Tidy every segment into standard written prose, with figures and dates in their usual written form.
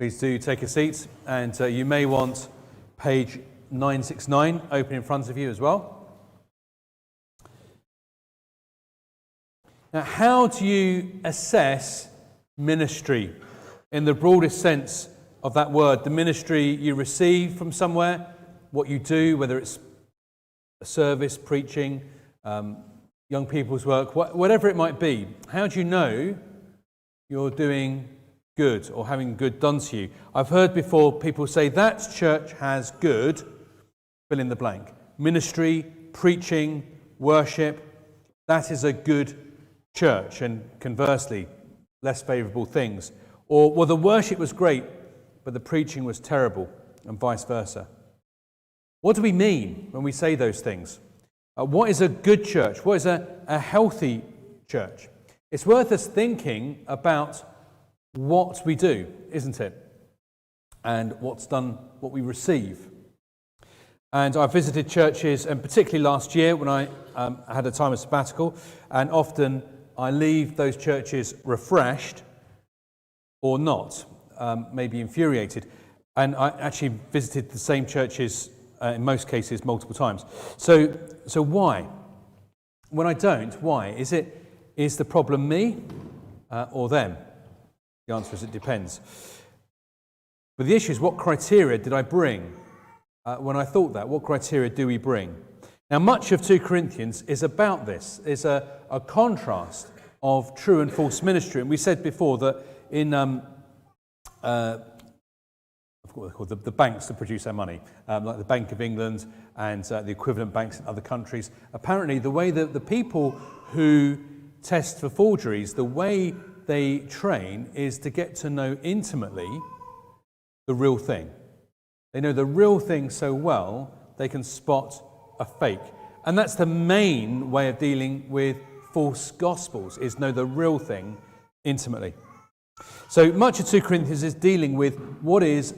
Please do take a seat, and you may want page 969 open in front of you as well. Now, how do you assess ministry in the broadest sense of that word? The ministry you receive from somewhere, what you do, whether it's a service, preaching, young people's work, whatever it might be. How do you know you're doing good or having good done to you? I've heard before people say that church has good, fill in the blank. Ministry, preaching, worship, that is a good church, and conversely, less favourable things. Or, well, the worship was great, but the preaching was terrible, and vice versa. What do we mean when we say those things? What is a good church? What is a healthy church? It's worth us thinking about what we do, isn't it? And what's done, what we receive. And I visited churches, and particularly last year when I had a time of sabbatical, and often I leave those churches refreshed or not, maybe infuriated. And I actually visited the same churches in most cases multiple times. So why? When I don't, why? Is the problem me or them? The answer is it depends. But the issue is, what criteria did I bring when I thought that? What criteria do we bring? Now, much of 2 Corinthians is about this. It's a contrast of true and false ministry. And we said before that in I forgot what they're called, the banks that produce our money, like the Bank of England and the equivalent banks in other countries. Apparently, the way that the people who test for forgeries, the way they train is to get to know intimately the real thing. They know the real thing so well, they can spot a fake. And that's the main way of dealing with false gospels, is know the real thing intimately. So much of 2 Corinthians is dealing with what is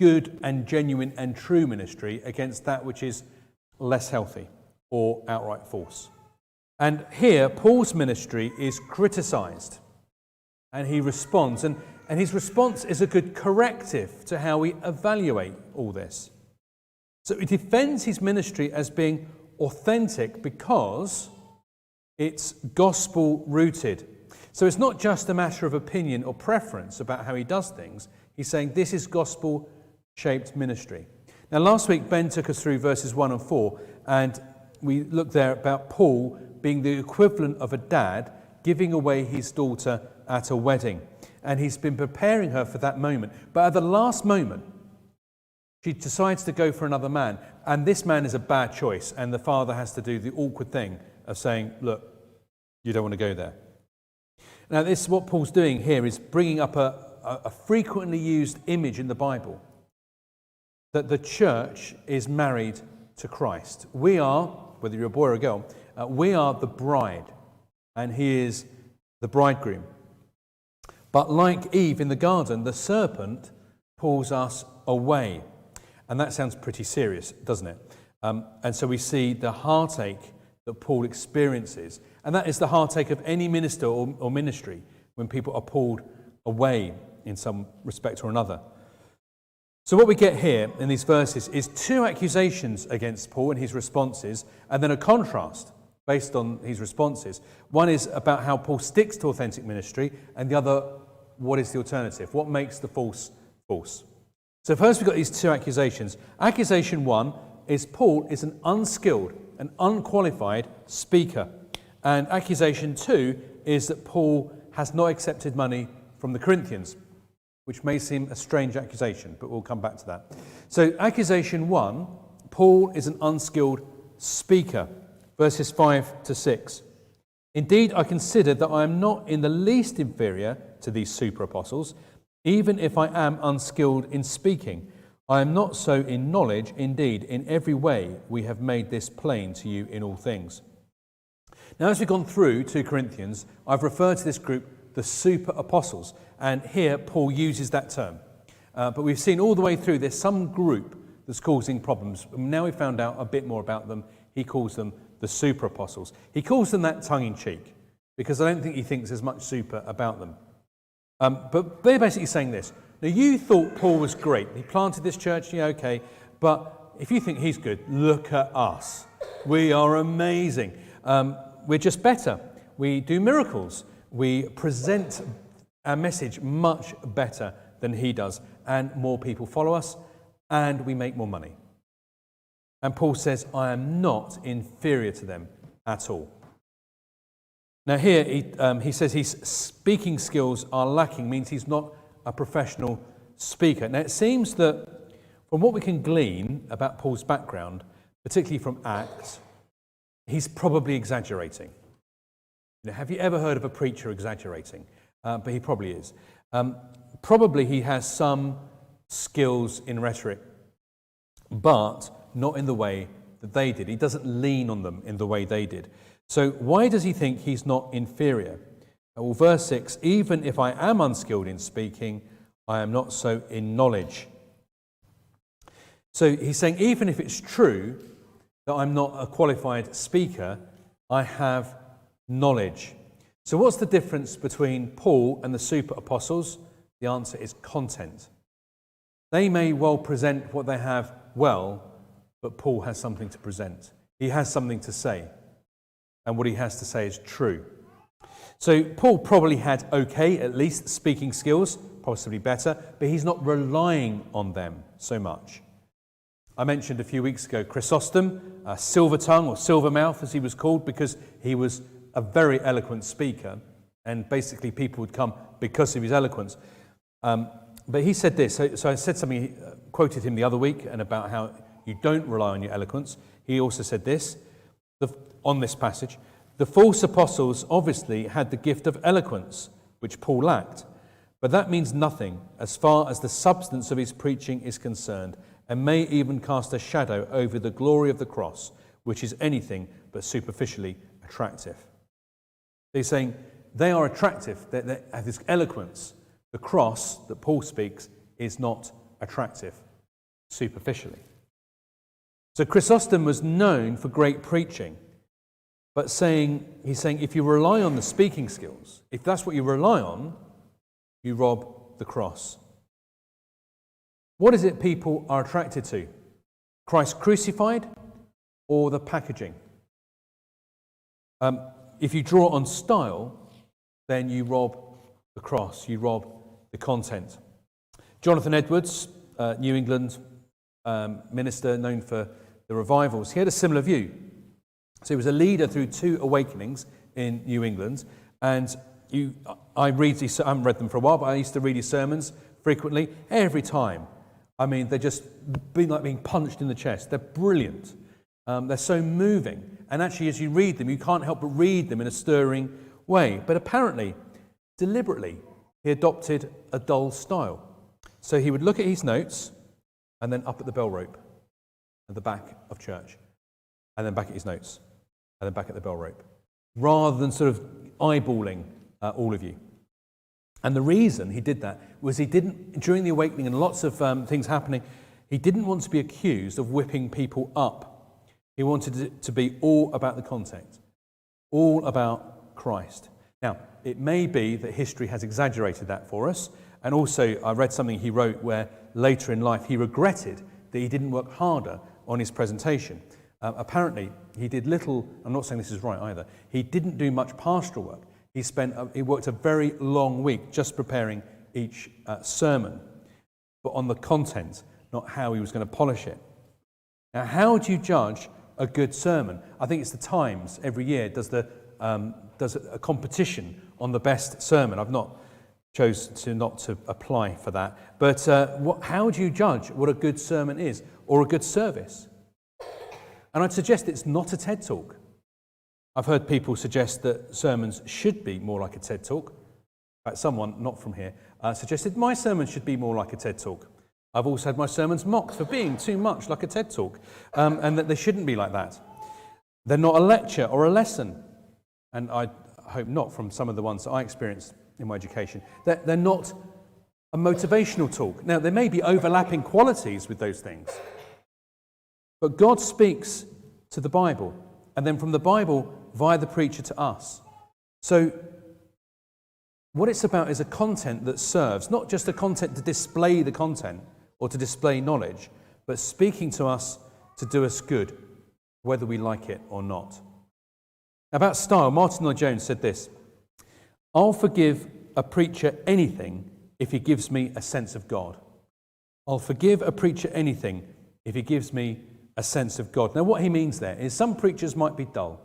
good and genuine and true ministry against that which is less healthy or outright false. And here, Paul's ministry is criticised, and he responds. And his response is a good corrective to how we evaluate all this. So he defends his ministry as being authentic because it's gospel-rooted. So it's not just a matter of opinion or preference about how he does things. He's saying this is gospel-shaped ministry. Now, last week, Ben took us through verses 1 and 4, and we looked there about Paul being the equivalent of a dad giving away his daughter at a wedding. And he's been preparing her for that moment. But at the last moment, she decides to go for another man. And this man is a bad choice. And the father has to do the awkward thing of saying, look, you don't want to go there. Now, this what Paul's doing here is bringing up a frequently used image in the Bible, that the church is married to Christ. We are, whether you're a boy or a girl, we are the bride, and he is the bridegroom. But like Eve in the garden, the serpent pulls us away. And that sounds pretty serious, doesn't it? And so we see the heartache that Paul experiences. And that is the heartache of any minister or ministry when people are pulled away in some respect or another. So what we get here in these verses is 2 accusations against Paul and his responses, and then a contrast based on his responses. One is about how Paul sticks to authentic ministry, and the other, what is the alternative? What makes the false false? So first we've got these 2 accusations. Accusation 1 is Paul is an unskilled, an unqualified speaker. And accusation 2 is that Paul has not accepted money from the Corinthians, which may seem a strange accusation, but we'll come back to that. So accusation 1, Paul is an unskilled speaker. Verses 5 to 6. Indeed, I consider that I am not in the least inferior to these super apostles, even if I am unskilled in speaking. I am not so in knowledge. Indeed, in every way we have made this plain to you in all things. Now, as we've gone through 2 Corinthians, I've referred to this group the super apostles, and here Paul uses that term. But we've seen all the way through there's some group that's causing problems. Now we've found out a bit more about them. He calls them the super apostles. He calls them that tongue-in-cheek, because I don't think he thinks there's much super about them. But they're basically saying this: Now, you thought Paul was great. He planted this church, yeah, okay. But if you think he's good, look at us. We are amazing. We're just better. We do miracles. We present our message much better than he does. And more people follow us, and we make more money. And Paul says, I am not inferior to them at all. Now here, he says his speaking skills are lacking, means he's not a professional speaker. Now it seems that from what we can glean about Paul's background, particularly from Acts, he's probably exaggerating. Have you ever heard of a preacher exaggerating? But he probably is. Probably he has some skills in rhetoric, but not in the way that they did. He doesn't lean on them in the way they did. So why does he think he's not inferior? Well, verse 6, even if I am unskilled in speaking, I am not so in knowledge. So he's saying, even if it's true that I'm not a qualified speaker, I have knowledge. So what's the difference between Paul and the super apostles? The answer is content. They may well present what they have well, but Paul has something to present. He has something to say. And what he has to say is true. So Paul probably had okay, at least, speaking skills, possibly better, but he's not relying on them so much. I mentioned a few weeks ago Chrysostom, silver tongue or silver mouth as he was called, because he was a very eloquent speaker, and basically people would come because of his eloquence. But he said this, so I said something, quoted him the other week, and about how you don't rely on your eloquence. He also said this, on this passage, the false apostles obviously had the gift of eloquence, which Paul lacked, but that means nothing as far as the substance of his preaching is concerned, and may even cast a shadow over the glory of the cross, which is anything but superficially attractive. He's saying they are attractive, they have this eloquence. The cross that Paul speaks is not attractive superficially. So Chrysostom was known for great preaching, but he's saying if you rely on the speaking skills, if that's what you rely on, you rob the cross. What is it people are attracted to? Christ crucified or the packaging? If you draw on style, then you rob the cross, you rob the content. Jonathan Edwards, New England minister known for the revivals, he had a similar view. So he was a leader through 2 awakenings in New England, and I haven't read them for a while, but I used to read his sermons frequently, every time. I mean, they're just like being punched in the chest. They're brilliant. They're so moving. And actually, as you read them, you can't help but read them in a stirring way. But apparently, deliberately, he adopted a dull style. So he would look at his notes, and then up at the bell rope at the back of church, and then back at his notes, and then back at the bell rope, rather than sort of eyeballing all of you. And the reason he did that was he didn't, during the awakening and lots of things happening, he didn't want to be accused of whipping people up. He wanted it to be all about the content, all about Christ. Now, it may be that history has exaggerated that for us, and also I read something he wrote where later in life he regretted that he didn't work harder on his presentation. Apparently, he did little, I'm not saying this is right either, he didn't do much pastoral work. He worked a very long week just preparing each sermon, but on the content, not how he was going to polish it. Now, how do you judge a good sermon? I think it's the Times every year does a competition on the best sermon. I've not chosen not to apply for that, but how do you judge what a good sermon is or a good service? And I'd suggest it's not a TED Talk. I've heard people suggest that sermons should be more like a TED Talk. In fact, someone, not from here, suggested my sermon should be more like a TED Talk. I've also had my sermons mocked for being too much like a TED Talk, and that they shouldn't be like that. They're not a lecture or a lesson, and I hope not from some of the ones that I experienced in my education. They're not a motivational talk. Now, there may be overlapping qualities with those things, but God speaks to the Bible, and then from the Bible via the preacher to us. So What it's about is a content that serves, not just a content to display the content or to display knowledge, but speaking to us to do us good, whether we like it or not. About style, Martin Lloyd-Jones said this: "I'll forgive a preacher anything if he gives me a sense of God. I'll forgive a preacher anything if he gives me a sense of God." Now, what he means there is some preachers might be dull.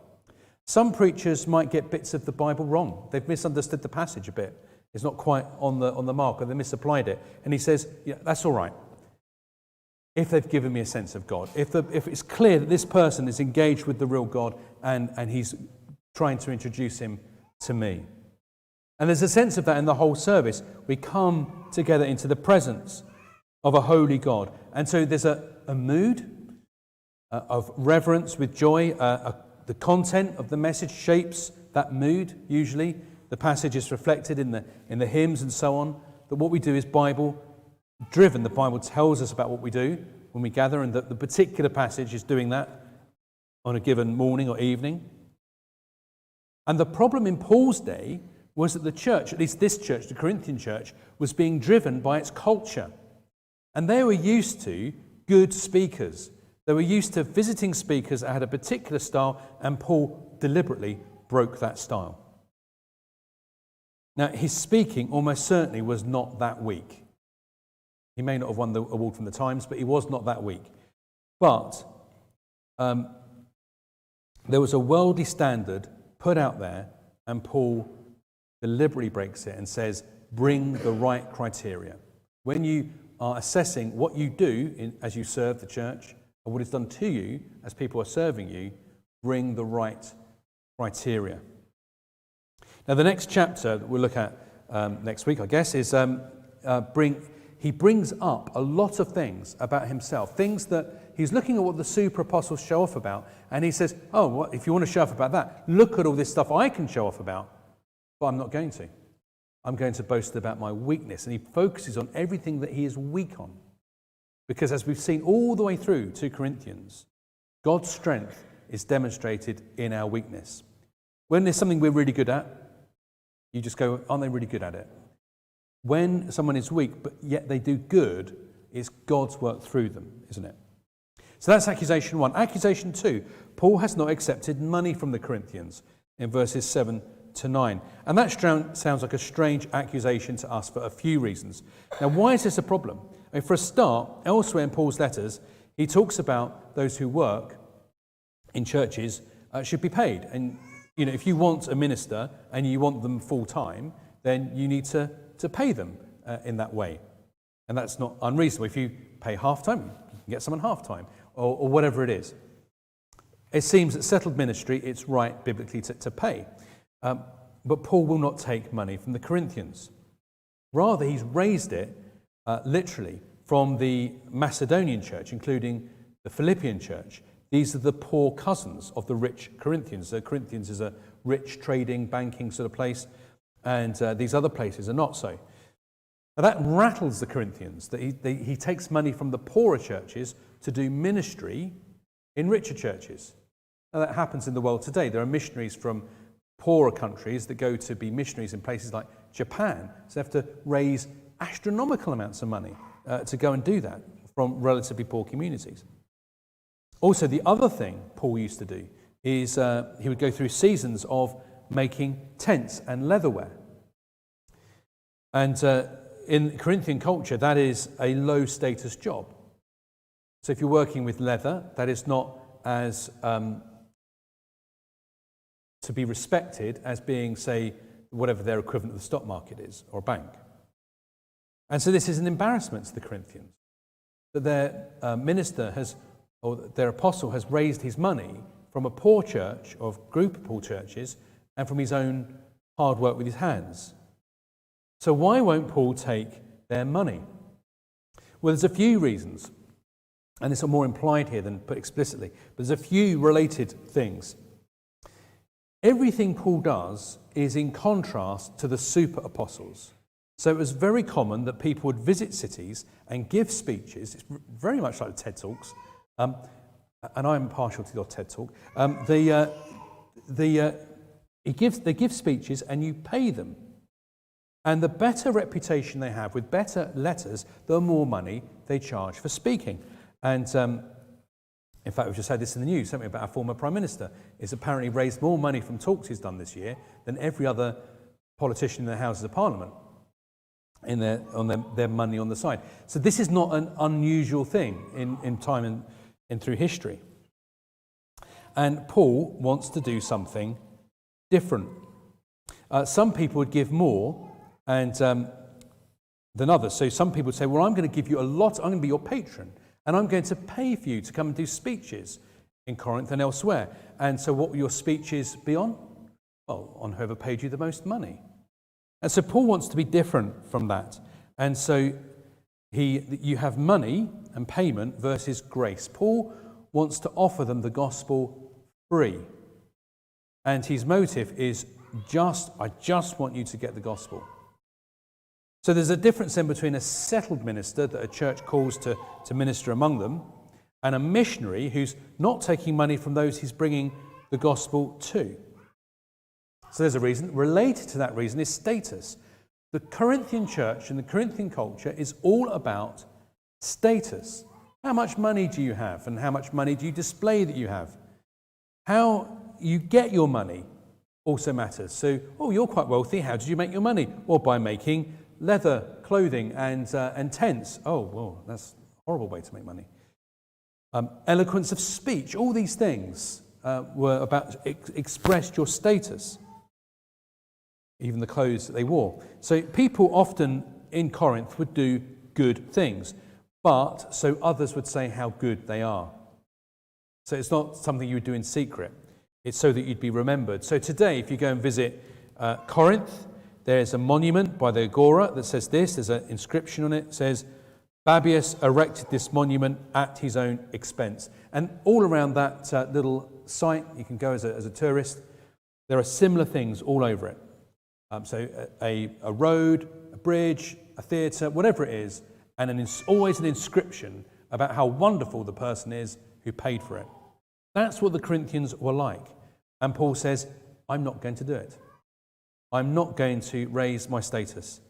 Some preachers might get bits of the Bible wrong. They've misunderstood the passage a bit. It's not quite on the mark, or they misapplied it. And he says, yeah, that's all right, if they've given me a sense of God. If it's clear that this person is engaged with the real God and he's trying to introduce him to me. And there's a sense of that in the whole service. We come together into the presence of a holy God. And so there's a mood of reverence with joy. The content of the message shapes that mood, usually. The passage is reflected in the hymns and so on. But what we do is Bible-driven. The Bible tells us about what we do when we gather, and that the particular passage is doing that on a given morning or evening. And the problem in Paul's day was that the church, at least this church, the Corinthian church, was being driven by its culture. And they were used to good speakers. They were used to visiting speakers that had a particular style, and Paul deliberately broke that style. Now, his speaking almost certainly was not that weak. He may not have won the award from the Times, but he was not that weak. But there was a worldly standard put out there, and Paul deliberately breaks it and says, bring the right criteria. When you are assessing what you do as you serve the church, and what is done to you as people are serving you, bring the right criteria. Now, the next chapter that we'll look at next week, I guess, is he brings up a lot of things about himself, things that he's looking at what the super apostles show off about, and he says, oh, well, if you want to show off about that, look at all this stuff I can show off about, but I'm not going to. I'm going to boast about my weakness. And he focuses on everything that he is weak on. Because as we've seen all the way through 2 Corinthians, God's strength is demonstrated in our weakness. When there's something we're really good at, you just go, aren't they really good at it? When someone is weak, but yet they do good, it's God's work through them, isn't it? So that's accusation 1. Accusation 2, Paul has not accepted money from the Corinthians in verses 7 to 9. And that sounds like a strange accusation to us for a few reasons. Now, why is this a problem? I mean, for a start, elsewhere in Paul's letters, he talks about those who work in churches should be paid. And, you know, if you want a minister and you want them full-time, then you need to pay them in that way. And that's not unreasonable. If you pay half-time, you can get someone half-time, or whatever it is. It seems that settled ministry, it's right biblically to pay. But Paul will not take money from the Corinthians. Rather, he's raised it literally from the Macedonian church, including the Philippian church. These are the poor cousins of the rich Corinthians. The Corinthians is a rich trading, banking sort of place, and these other places are not so. Now that rattles the Corinthians, that he takes money from the poorer churches to do ministry in richer churches. Now that happens in the world today. There are missionaries from poorer countries that go to be missionaries in places like Japan. So they have to raise astronomical amounts of money to go and do that from relatively poor communities. Also, the other thing Paul used to do is he would go through seasons of making tents and leatherware. And in Corinthian culture, that is a low status job. So if you're working with leather, that is not as to be respected as being, say, whatever their equivalent of the stock market is, or a bank. And so this is an embarrassment to the Corinthians, that their minister or their apostle has raised his money from a poor church, or group of poor churches, and from his own hard work with his hands. So why won't Paul take their money? Well, there's a few reasons, and it's more implied here than put explicitly, but there's a few related things. Everything Paul does is in contrast to the super apostles. So it was very common that people would visit cities and give speeches. It's very much like the TED Talks, and I'm partial to your TED Talk. They give speeches and you pay them. And the better reputation they have with better letters, the more money they charge for speaking. And in fact, we've just had this in the news, something about our former Prime Minister. He's apparently raised more money from talks he's done this year than every other politician in the Houses of Parliament on their money on the side. So this is not an unusual thing in time and through history. And Paul wants to do something different. Some people would give more than others. So some people would say, well, I'm going to give you a lot, I'm going to be your patron, and I'm going to pay for you to come and do speeches in Corinth and elsewhere. And so what will your speeches be on? Well, on whoever paid you the most money. And so Paul wants to be different from that. And so you have money and payment versus grace. Paul wants to offer them the gospel free. And his motive is I just want you to get the gospel. So there's a difference then between a settled minister that a church calls to minister among them and a missionary who's not taking money from those he's bringing the gospel to. So there's a reason. Related to that reason is status. The Corinthian church and the Corinthian culture is all about status. How much money do you have, and how much money do you display that you have? How you get your money also matters. So, you're quite wealthy. How did you make your money? Well, by making leather clothing and tents. Oh, well, that's a horrible way to make money. Eloquence of speech. All these things were about expressed your status. Even the clothes that they wore. So people often in Corinth would do good things, but so others would say how good they are. So it's not something you would do in secret. It's so that you'd be remembered. So today, if you go and visit Corinth, there's a monument by the Agora that says this. There's an inscription on it. It says, Babius erected this monument at his own expense. And all around that little site, you can go as a tourist, there are similar things all over it. So a road, a bridge, a theatre, whatever it is, and always an inscription about how wonderful the person is who paid for it. That's what the Corinthians were like. And Paul says, I'm not going to do it. I'm not going to raise my status.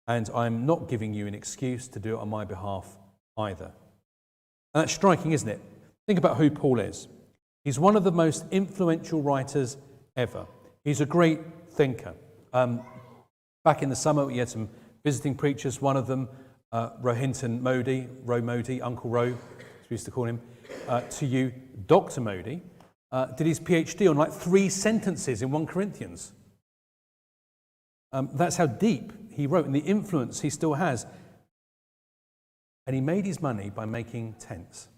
And I'm not giving you an excuse to do it on my behalf either. And that's striking, isn't it? Think about who Paul is. He's one of the most influential writers ever. He's a great thinker. Back in the summer, we had some visiting preachers. One of them, Rohinton Modi, Uncle Ro, as we used to call him, to you, Dr. Modi, did his PhD on like 3 sentences in 1 Corinthians. That's how deep he wrote and the influence he still has. And he made his money by making tents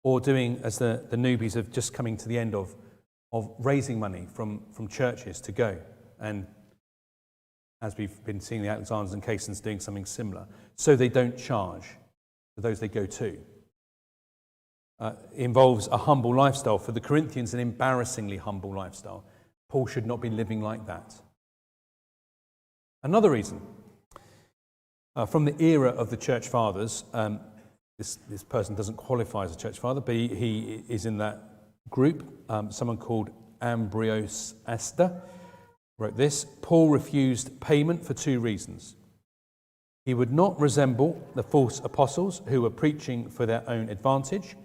or doing, as the newbies are just coming to the end of raising money from churches to go. And as we've been seeing the Alexanders and Caissons doing something similar, so they don't charge for those they go to. It involves a humble lifestyle. For the Corinthians, an embarrassingly humble lifestyle. Paul should not be living like that. Another reason, from the era of the church fathers, this person doesn't qualify as a church father, but he is in that group, someone called Ambrose Astor, wrote this: Paul refused payment for 2 reasons. He would not resemble the false apostles who were preaching for their own advantage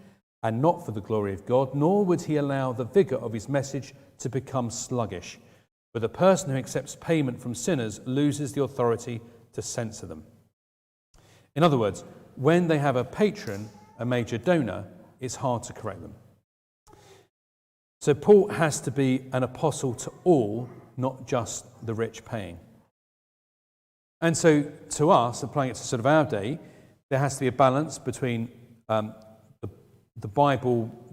and not for the glory of God, nor would he allow the vigour of his message to become sluggish. For the person who accepts payment from sinners loses the authority to censor them. In other words, when they have a patron, a major donor, it's hard to correct them. So Paul has to be an apostle to all, not just the rich paying. And so to us, applying it to sort of our day, there has to be a balance between the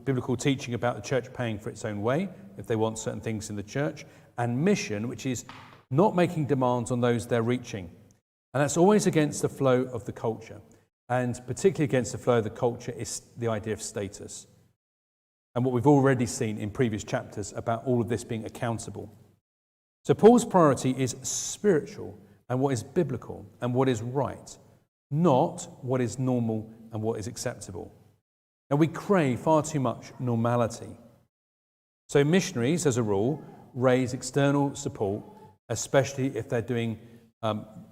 biblical teaching about the church paying for its own way, if they want certain things in the church, and mission, which is not making demands on those they're reaching. And that's always against the flow of the culture. And particularly against the flow of the culture is the idea of status. And what we've already seen in previous chapters about all of this being accountable. So Paul's priority is spiritual and what is biblical and what is right, not what is normal and what is acceptable. And we crave far too much normality. So missionaries, as a rule, raise external support especially if they're doing,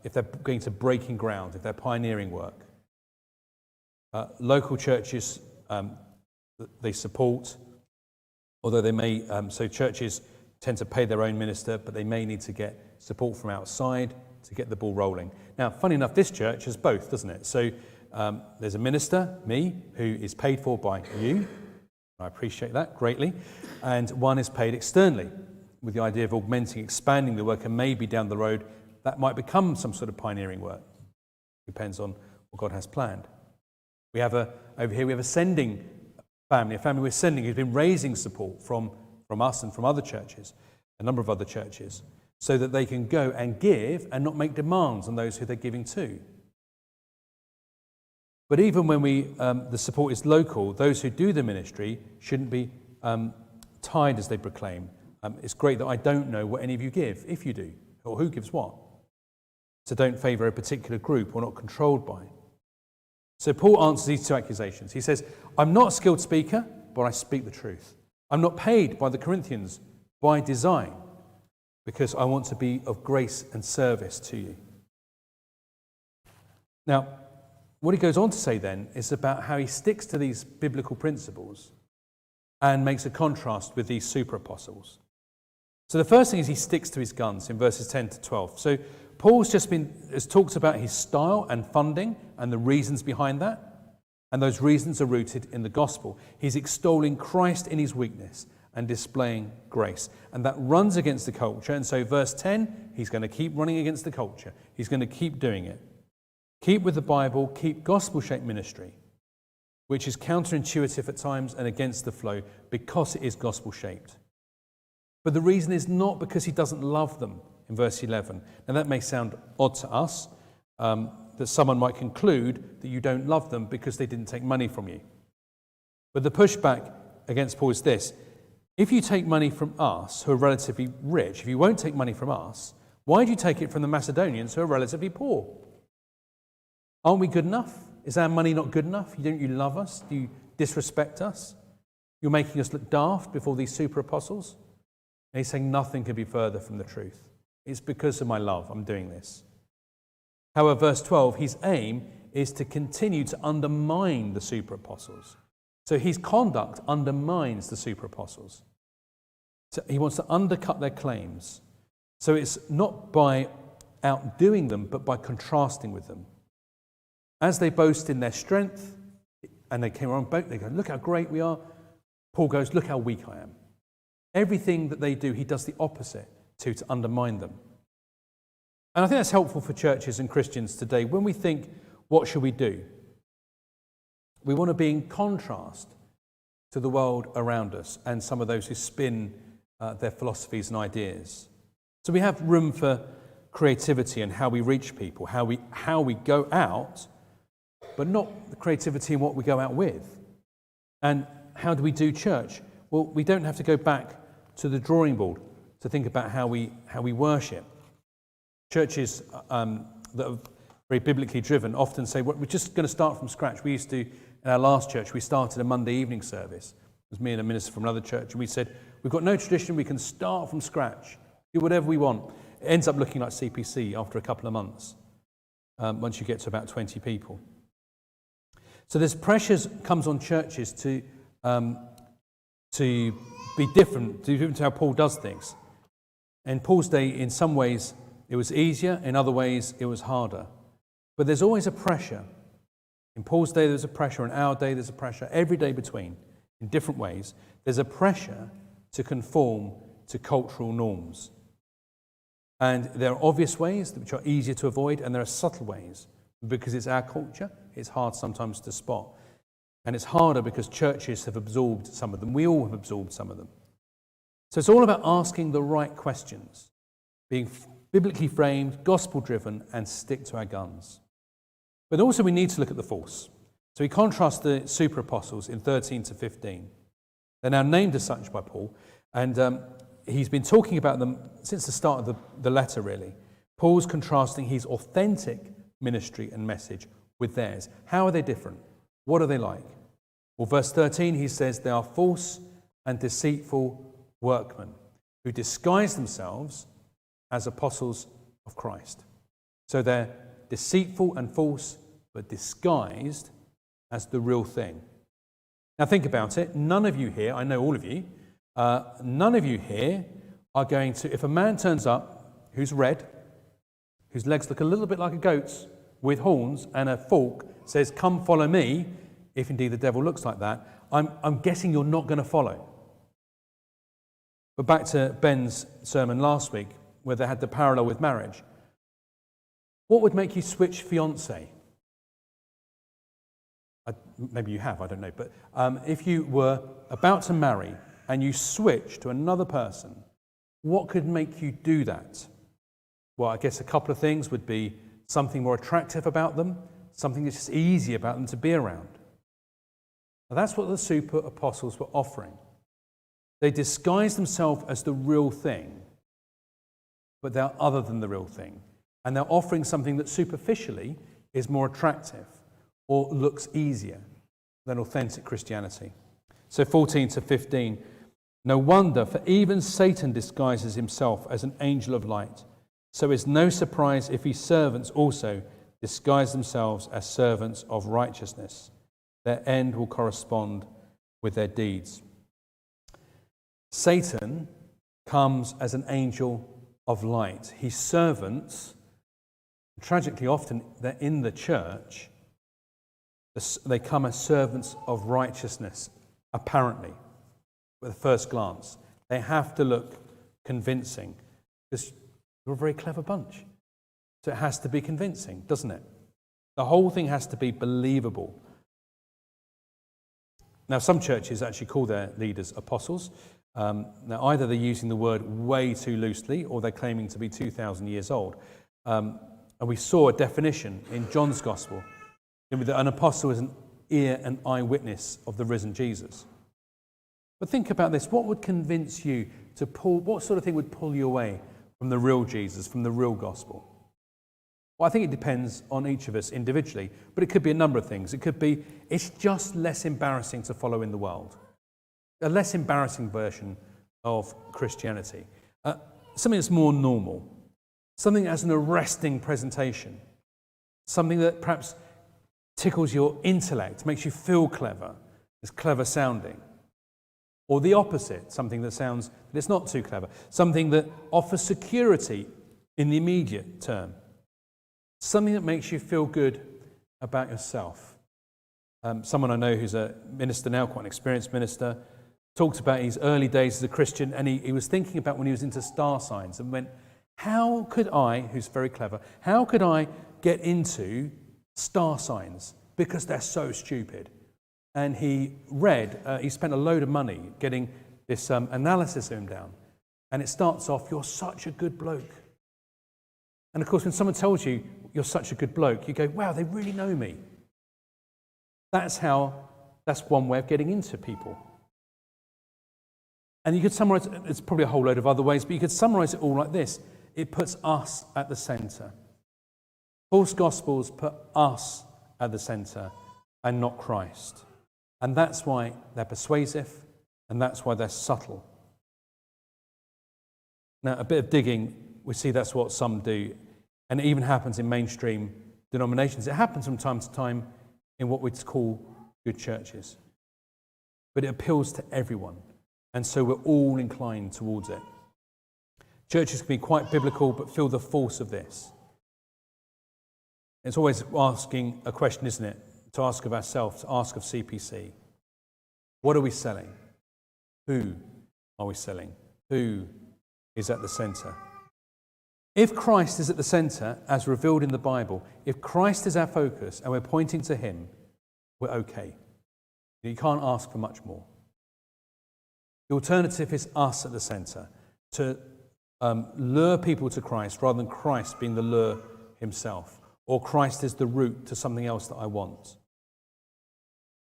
if they're going to breaking ground, if they're pioneering work. Local churches, they support, although they may, so churches tend to pay their own minister, but they may need to get support from outside to get the ball rolling. Now, funny enough, this church has both, doesn't it? So there's a minister, me, who is paid for by you. I appreciate that greatly. And one is paid externally with the idea of augmenting, expanding the work, and maybe down the road that might become some sort of pioneering work. Depends on what God has planned. We have over here we have a sending family, a family we're sending who's been raising support from us and from other churches, a number of other churches, so that they can go and give and not make demands on those who they're giving to. But even when the support is local, those who do the ministry shouldn't be tied as they proclaim. It's great that I don't know what any of you give, if you do, or who gives what. So don't favour a particular group or not controlled by. So Paul answers these two accusations. He says, I'm not a skilled speaker, but I speak the truth. I'm not paid by the Corinthians by design, because I want to be of grace and service to you. Now, what he goes on to say then is about how he sticks to these biblical principles and makes a contrast with these super apostles. So the first thing is he sticks to his guns in verses 10 to 12. So Paul's has talked about his style and funding and the reasons behind that. And those reasons are rooted in the gospel. He's extolling Christ in his weakness and displaying grace. And that runs against the culture. And so verse 10, he's going to keep running against the culture. He's going to keep doing it. Keep with the Bible, keep gospel-shaped ministry, which is counterintuitive at times and against the flow because it is gospel-shaped. But the reason is not because he doesn't love them in verse 11. Now that may sound odd to us, that someone might conclude that you don't love them because they didn't take money from you. But the pushback against Paul is this: if you take money from us who are relatively rich, if you won't take money from us, why do you take it from the Macedonians who are relatively poor? Aren't we good enough? Is our money not good enough? Don't you love us? Do you disrespect us? You're making us look daft before these super apostles? And he's saying nothing could be further from the truth. It's because of my love I'm doing this. However, verse 12, his aim is to continue to undermine the super apostles. So his conduct undermines the super apostles. So he wants to undercut their claims. So it's not by outdoing them, but by contrasting with them. As they boast in their strength, and they came around, they go, look how great we are. Paul goes, look how weak I am. Everything that they do, he does the opposite to undermine them. And I think that's helpful for churches and Christians today. When we think, what should we do? We want to be in contrast to the world around us and some of those who spin their philosophies and ideas. So we have room for creativity and how we reach people, how we go out, but not the creativity in what we go out with. And how do we do church? Well, we don't have to go back to the drawing board to think about how we worship. Churches that are very biblically driven often say, well, we're just going to start from scratch. We used to, in our last church, we started a Monday evening service. It was me and a minister from another church, and we said, we've got no tradition, we can start from scratch, do whatever we want. It ends up looking like CPC after a couple of months, once you get to about 20 people. So there's pressures comes on churches to be different to how Paul does things. In Paul's day, in some ways, it was easier. In other ways, it was harder. But there's always a pressure. In Paul's day, there's a pressure. In our day, there's a pressure. Every day between, in different ways, there's a pressure to conform to cultural norms. And there are obvious ways which are easier to avoid, and there are subtle ways. Because it's our culture, it's hard sometimes to spot. And it's harder because churches have absorbed some of them. We all have absorbed some of them. So it's all about asking the right questions, being biblically framed, gospel-driven, and stick to our guns. But also we need to look at the false. So we contrast the super apostles in 13 to 15. They're now named as such by Paul, and he's been talking about them since the start of the letter, really. Paul's contrasting his authentic ministry and message with theirs. How are they different? What are they like? Well, verse 13, he says, they are false and deceitful workmen who disguise themselves as apostles of Christ. So they're deceitful and false, but disguised as the real thing. Now think about it. None of you here, I know all of you, none of you here are going to, if a man turns up who's red, whose legs look a little bit like a goat's, with horns and a fork, says, "Come follow me," if indeed the devil looks like that, I'm guessing you're not going to follow. But back to Ben's sermon last week, where they had the parallel with marriage. What would make you switch fiancé? Maybe you have, I don't know. But if you were about to marry and you switch to another person, what could make you do that? Well, I guess a couple of things would be something more attractive about them, something that's just easy about them to be around. Now, that's what the super apostles were offering. They disguise themselves as the real thing, but they're other than the real thing. And they're offering something that superficially is more attractive or looks easier than authentic Christianity. So 14 to 15, no wonder, for even Satan disguises himself as an angel of light. So it's no surprise if his servants also disguise themselves as servants of righteousness. Their end will correspond with their deeds. Satan comes as an angel of light. His servants, tragically often they're in the church, they come as servants of righteousness, apparently, at first glance. They have to look convincing, because you're a very clever bunch. So it has to be convincing, doesn't it? The whole thing has to be believable. Now, some churches actually call their leaders apostles. Now, either they're using the word way too loosely, or they're claiming to be 2,000 years old. And we saw a definition in John's Gospel. An apostle is an ear and eyewitness of the risen Jesus. But think about this. What would convince you to what sort of thing would pull you away from the real Jesus, from the real gospel? Well, I think it depends on each of us individually, but it could be a number of things. It could be, it's just less embarrassing to follow in the world. A less embarrassing version of Christianity. Something that's more normal. Something that has an arresting presentation. Something that perhaps tickles your intellect, makes you feel clever, is clever sounding. Or the opposite, something that sounds that it's not too clever. Something that offers security in the immediate term. Something that makes you feel good about yourself. Someone I know who's a minister now, quite an experienced minister, talks about his early days as a Christian, and he was thinking about when he was into star signs and went, how could I, who's very clever, how could I get into star signs? Because they're so stupid. And he he spent a load of money getting this analysis of him down. And it starts off, you're such a good bloke. And of course, when someone tells you you're such a good bloke, you go, wow, they really know me. That's one way of getting into people. And you could summarize it, it's probably a whole load of other ways, but you could summarize it all like this. It puts us at the center. False gospels put us at the center and not Christ. And that's why they're persuasive, and that's why they're subtle. Now, a bit of digging, we see that's what some do, and it even happens in mainstream denominations. It happens from time to time in what we'd call good churches. But it appeals to everyone, and so we're all inclined towards it. Churches can be quite biblical, but feel the force of this. It's always asking a question, isn't it? To ask of ourselves, to ask of CPC. What are we selling? Who are we selling? Who is at the center? If Christ is at the center, as revealed in the Bible, if Christ is our focus and we're pointing to him, we're okay. You can't ask for much more. The alternative is us at the center, to lure people to Christ rather than Christ being the lure himself, or Christ is the route to something else that I want.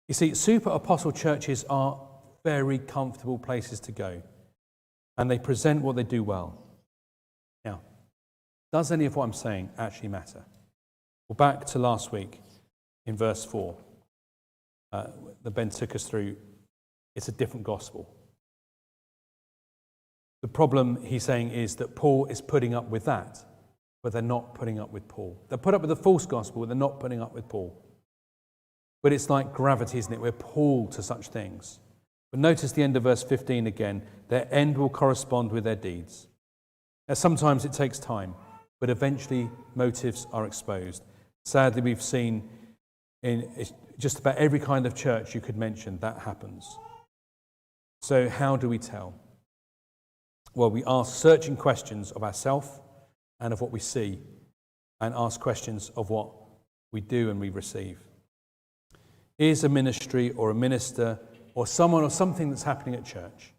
You see, super apostle churches are very comfortable places to go, and they present what they do well. Now, does any of what I'm saying actually matter? Well, back to last week in verse 4 that Ben took us through. It's a different gospel. The problem, he's saying, is that Paul is putting up with that, but they're not putting up with Paul. They put up with the false gospel, but they're not putting up with Paul. But it's like gravity, isn't it? We're pulled to such things. But notice the end of verse 15 again. Their end will correspond with their deeds. Now, sometimes it takes time, but eventually motives are exposed. Sadly, we've seen in just about every kind of church you could mention that happens. So how do we tell? Well, we ask searching questions of ourselves and of what we see, and ask questions of what we do and we receive. Is a ministry or a minister or someone or something that's happening at church,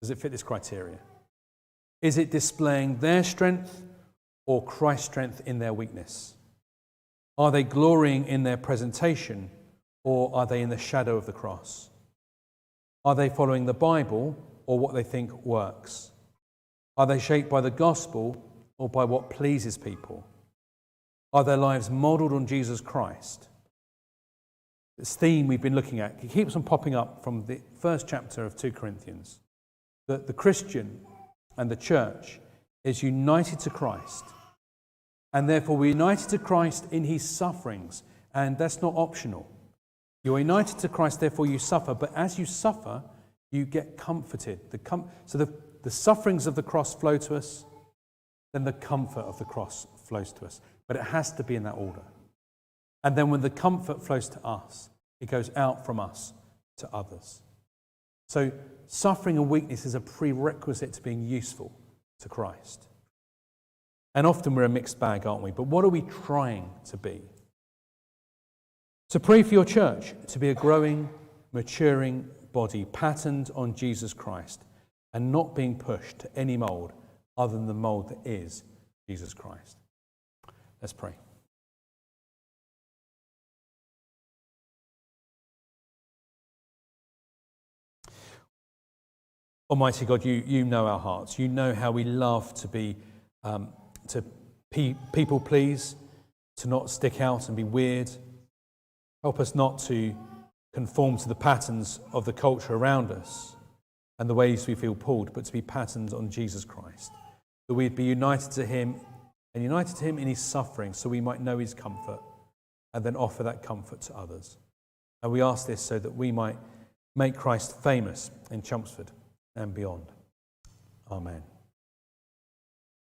does it fit this criteria? Is it displaying their strength or Christ's strength in their weakness? Are they glorying in their presentation, or are they in the shadow of the cross? Are they following the Bible or what they think works? Are they shaped by the gospel or by what pleases people? Are their lives modelled on Jesus Christ? This theme we've been looking at, it keeps on popping up from the first chapter of 2 Corinthians, that the Christian and the church is united to Christ, and therefore we're united to Christ in his sufferings, and that's not optional. You're united to Christ, therefore you suffer, but as you suffer, you get comforted. So the sufferings of the cross flow to us, then the comfort of the cross flows to us. But it has to be in that order. And then when the comfort flows to us, it goes out from us to others. So suffering and weakness is a prerequisite to being useful to Christ. And often we're a mixed bag, aren't we? But what are we trying to be? So pray for your church to be a growing, maturing body patterned on Jesus Christ and not being pushed to any mould other than the mould that is Jesus Christ. Let's pray. Almighty God, you know our hearts. You know how we love to be people please, to not stick out and be weird. Help us not to conform to the patterns of the culture around us and the ways we feel pulled, but to be patterned on Jesus Christ. That we'd be united to him and united to him in his suffering so we might know his comfort and then offer that comfort to others. And we ask this so that we might make Christ famous in Chelmsford and beyond. Amen.